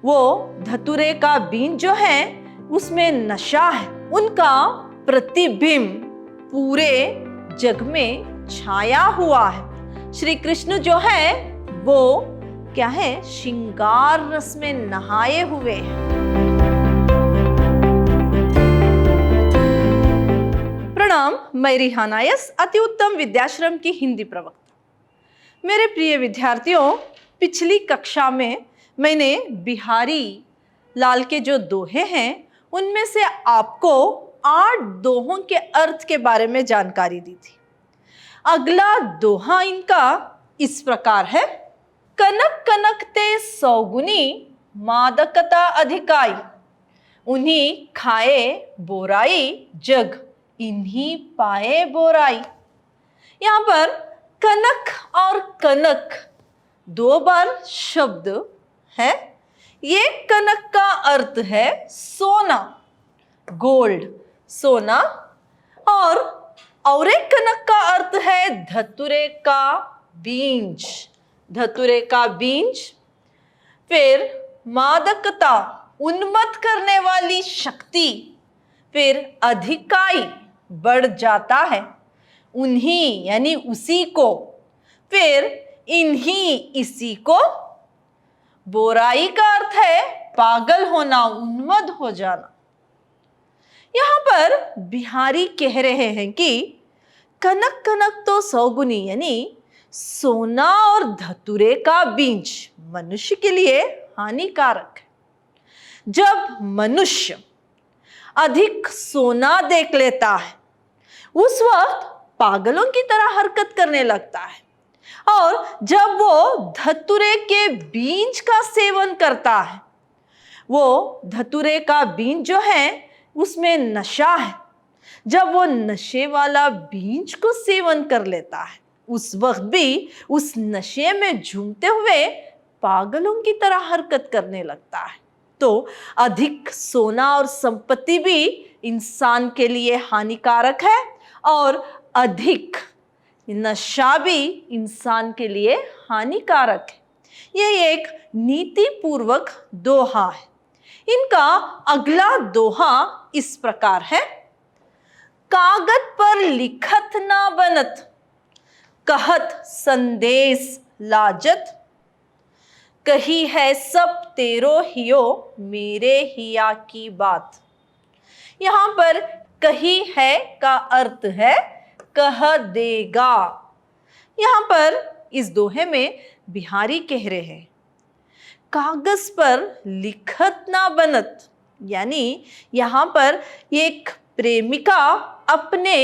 वो धतूरे का बीज जो है उसमें नशा है, उनका प्रतिबिंब पूरे जग में छाया हुआ है। श्री कृष्ण जो है वो क्या है, श्रृंगार रस में नहाए हुए हैं। प्रणाम, मैं रिहाना यस, अति उत्तम विद्याश्रम की हिंदी प्रवक्ता। मेरे प्रिय विद्यार्थियों, पिछली कक्षा में मैंने बिहारी लाल के जो दोहे हैं उनमें से आपको 8 दोहों के अर्थ के बारे में जानकारी दी थी। अगला दोहा इनका इस प्रकार है, कनक कनकते सौगुनी मादकता अधिकाई, उन्हीं खाए बोराई जग इन्हीं पाए बोराई। यहाँ पर कनक और कनक 2 बार शब्द है। ये कनक का अर्थ है सोना, गोल्ड, सोना, और एक कनक का अर्थ है धतूरे का बीज, धतूरे का बीज। फिर मादकता, उन्मत्त करने वाली शक्ति। फिर अधिकाई, बढ़ जाता है, उन्हीं यानी उसी को। फिर इन्हीं, इसी को। बोराई का अर्थ है पागल होना, उन्मत्त हो जाना। यहां पर बिहारी कह रहे हैं कि कनक कनक तो सौगुनी यानी सोना और धतूरे का बीज मनुष्य के लिए हानिकारक है। जब मनुष्य अधिक सोना देख लेता है उस वक्त पागलों की तरह हरकत करने लगता है, और जब वो धतूरे के बीज का सेवन करता है, वो धतूरे का बीज जो है उसमें नशा है, जब वो नशे वाला बीज को सेवन कर लेता है उस वक्त भी उस नशे में झूमते हुए पागलों की तरह हरकत करने लगता है। तो अधिक सोना और संपत्ति भी इंसान के लिए हानिकारक है, और अधिक नशा भी इंसान के लिए हानिकारक है। यह एक नीतिपूर्वक दोहा है। इनका अगला दोहा इस प्रकार है, कागज पर लिखत ना बनत, कहत संदेश लाजत, कही है सब तेरो हियो मेरे हिया की बात। यहां पर कही है का अर्थ है कह देगा। यहां पर इस दोहे में बिहारी कह रहे हैं, कागज पर लिखत ना बनत, यानी यहां पर एक प्रेमिका अपने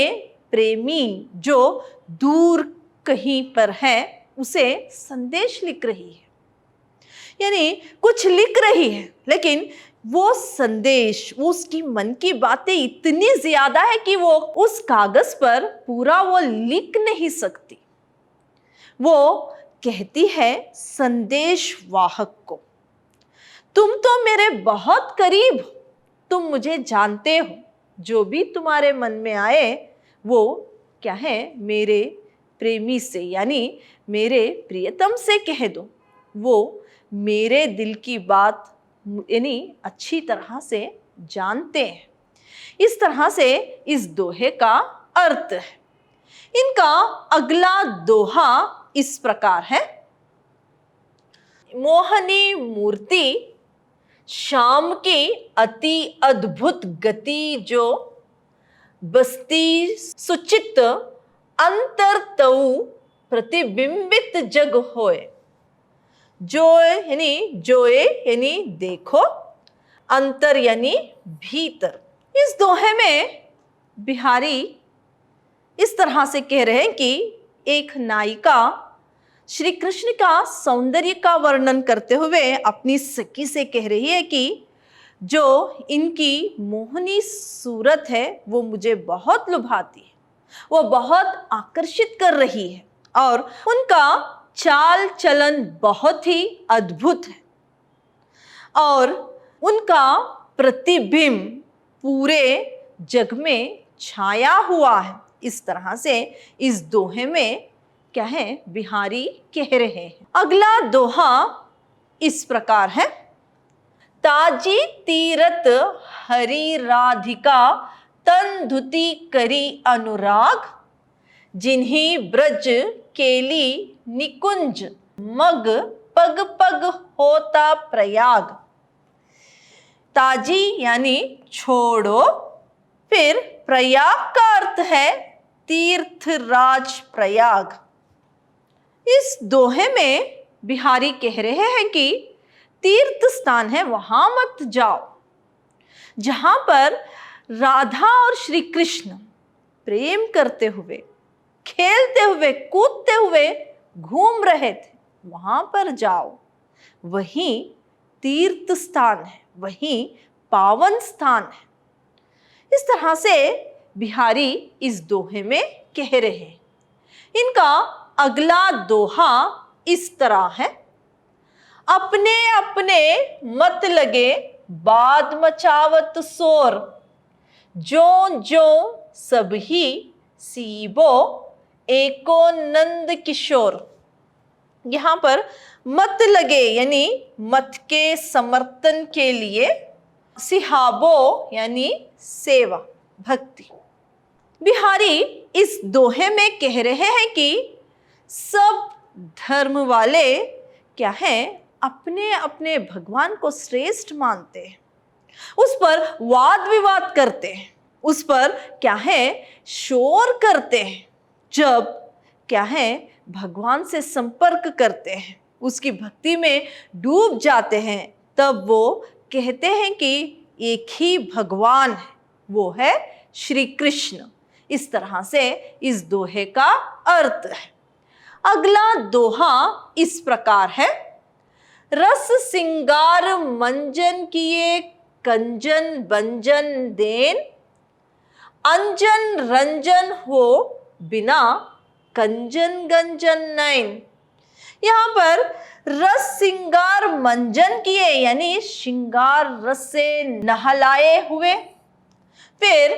प्रेमी जो दूर कहीं पर है उसे संदेश लिख रही है, यानी कुछ लिख रही है, लेकिन वो संदेश, उसकी मन की बातें इतनी ज्यादा है कि वो उस कागज पर पूरा वो लिख नहीं सकती। वो कहती है संदेश वाहक को, तुम तो मेरे बहुत करीब हो, तुम मुझे जानते हो, जो भी तुम्हारे मन में आए वो क्या है, मेरे प्रेमी से यानी मेरे प्रियतम से कह दो। वो मेरे दिल की बात यानी अच्छी तरह से जानते हैं। इस तरह से इस दोहे का अर्थ है। इनका अगला दोहा इस प्रकार है, मोहनी मूर्ति शाम की अति अद्भुत गति, जो बस्ती सुचित अंतर तऊ प्रतिबिंबित जग होए। जोए यानी देखो, अंतर यानी भीतर। इस दोहे में बिहारी इस तरह से कह रहे हैं कि एक नायिका श्री कृष्ण का सौंदर्य का वर्णन करते हुए अपनी सखी से कह रही है कि जो इनकी मोहनी सूरत है वो मुझे बहुत लुभाती है, वो बहुत आकर्षित कर रही है, और उनका चाल चलन बहुत ही अद्भुत है, और उनका प्रतिबिंब पूरे जग में छाया हुआ है। इस तरह से इस दोहे में क्या है, बिहारी कह रहे हैं। अगला दोहा इस प्रकार है, ताजी तीरथ हरि राधिका तन धुति करी अनुराग, जिन्हीं ब्रज केली निकुंज मग पग पग होता प्रयाग। ताजी यानी छोड़ो, फिर प्रयाग का अर्थ है तीर्थराज प्रयाग। इस दोहे में बिहारी कह रहे हैं कि तीर्थ स्थान है वहां मत जाओ जहां पर राधा और श्री कृष्ण प्रेम करते हुए, खेलते हुए, कूदते हुए घूम रहे थे, वहां पर जाओ। वही तीर्थ स्थान है, वही पावन स्थान है। इस तरह से बिहारी इस दोहे में कह रहे हैं। इनका अगला दोहा इस तरह है। अपने अपने मत लगे बाद मचावत शोर, जो जो सब ही सीबो एको नंद किशोर। यहां पर मत लगे यानी मत के समर्थन के लिए, सिहाबो यानी सेवा, भक्ति। बिहारी इस दोहे में कह रहे हैं कि सब धर्म वाले क्या है, अपने अपने भगवान को श्रेष्ठ मानते हैं, उस पर वाद विवाद करते हैं, उस पर क्या है शोर करते हैं। जब क्या है भगवान से संपर्क करते हैं, उसकी भक्ति में डूब जाते हैं, तब वो कहते हैं कि एक ही भगवान है, वो है श्री कृष्ण। इस तरह से इस दोहे का अर्थ है। अगला दोहा इस प्रकार है। रस सिंगार मंजन किए कंजन बंजन देन, अंजन रंजन हो बिना कंजन गंजन नैन। यहाँ पर रस सिंगार मंजन किए यानी श्रृंगार रस से नहलाए हुए, फिर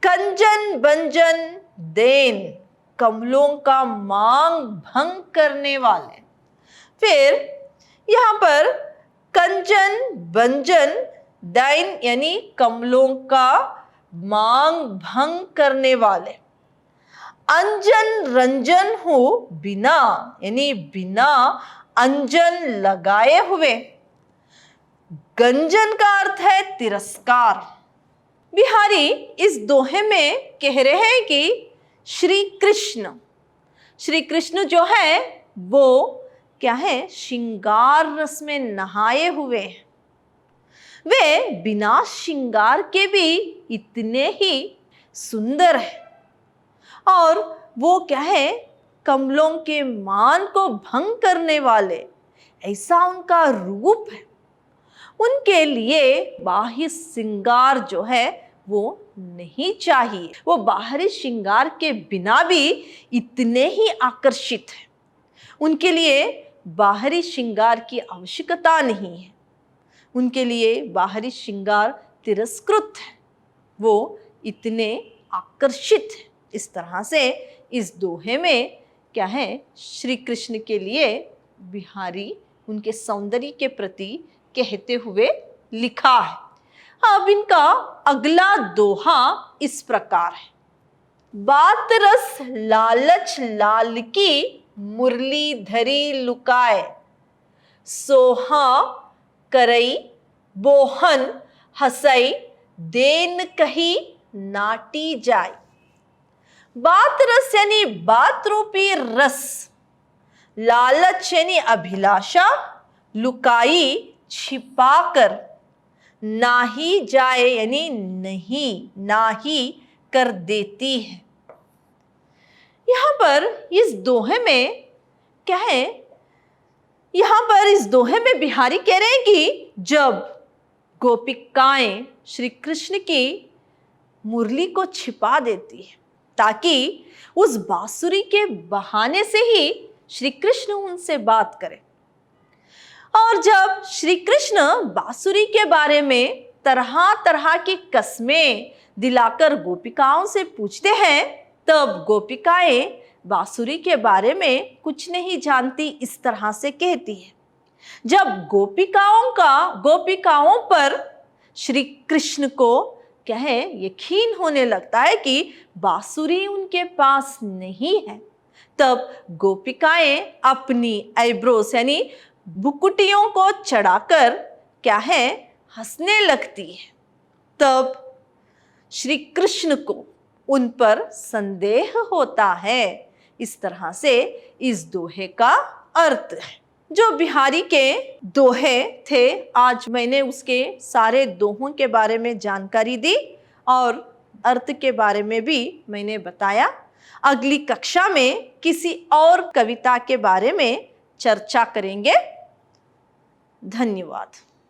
कंजन बंजन देन कमलों का मांग भंग करने वाले, फिर यहाँ पर कंजन बंजन दैन यानी कमलों का मांग भंग करने वाले, अंजन रंजन हो बिना यानी बिना अंजन लगाए हुए, गंजन का अर्थ है तिरस्कार। बिहारी इस दोहे में कह रहे हैं कि श्री कृष्ण जो है वो क्या है श्रृंगार रस में नहाए हुए हैं। वे बिना श्रृंगार के भी इतने ही सुंदर हैं, और वो क्या है कमलों के मान को भंग करने वाले, ऐसा उनका रूप है। उनके लिए बाह्य श्रृंगार जो है वो नहीं चाहिए, वो बाहरी श्रृंगार के बिना भी इतने ही आकर्षित है। उनके लिए बाहरी श्रृंगार की आवश्यकता नहीं है, उनके लिए बाहरी श्रृंगार तिरस्कृत है, वो इतने आकर्षित है। इस तरह से इस दोहे में क्या है श्री कृष्ण के लिए बिहारी उनके सौंदर्य के प्रति कहते हुए लिखा है। अब इनका अगला दोहा इस प्रकार है। बात रस लालच लाल की मुरली धरी लुकाए, सोहा करई बोहन हसई देन कही नाटी जाए। बात रस यानी बात रूपी रस, लालच यानी अभिलाषा, लुकाई छिपाकर, नाही जाए यानी नहीं नाही कर देती है। यहां पर इस दोहे में क्या है, यहां पर इस दोहे में बिहारी कह रहे हैं कि जब गोपिकाएं श्री कृष्ण की मुरली को छिपा देती है ताकि उस बांसुरी के बहाने से ही श्री कृष्ण उनसे बात करें, और जब श्री कृष्ण बांसुरी के बारे में तरह तरह की कस्में दिलाकर गोपिकाओं से पूछते हैं, तब गोपिकाएं बांसुरी के बारे में कुछ नहीं जानती इस तरह से कहती है। जब गोपिकाओं पर श्री कृष्ण को यकीन होने लगता है कि बांसुरी उनके पास नहीं है, तब गोपिकाएं अपनी आईब्रोस यानी भुकुटियों को चढ़ाकर हंसने लगती है। तब श्री कृष्ण को उन पर संदेह होता है। इस तरह से इस दोहे का अर्थ है। जो बिहारी के दोहे थे, आज मैंने उसके सारे दोहों के बारे में जानकारी दी और अर्थ के बारे में भी मैंने बताया। अगली कक्षा में किसी और कविता के बारे में चर्चा करेंगे। धन्यवाद।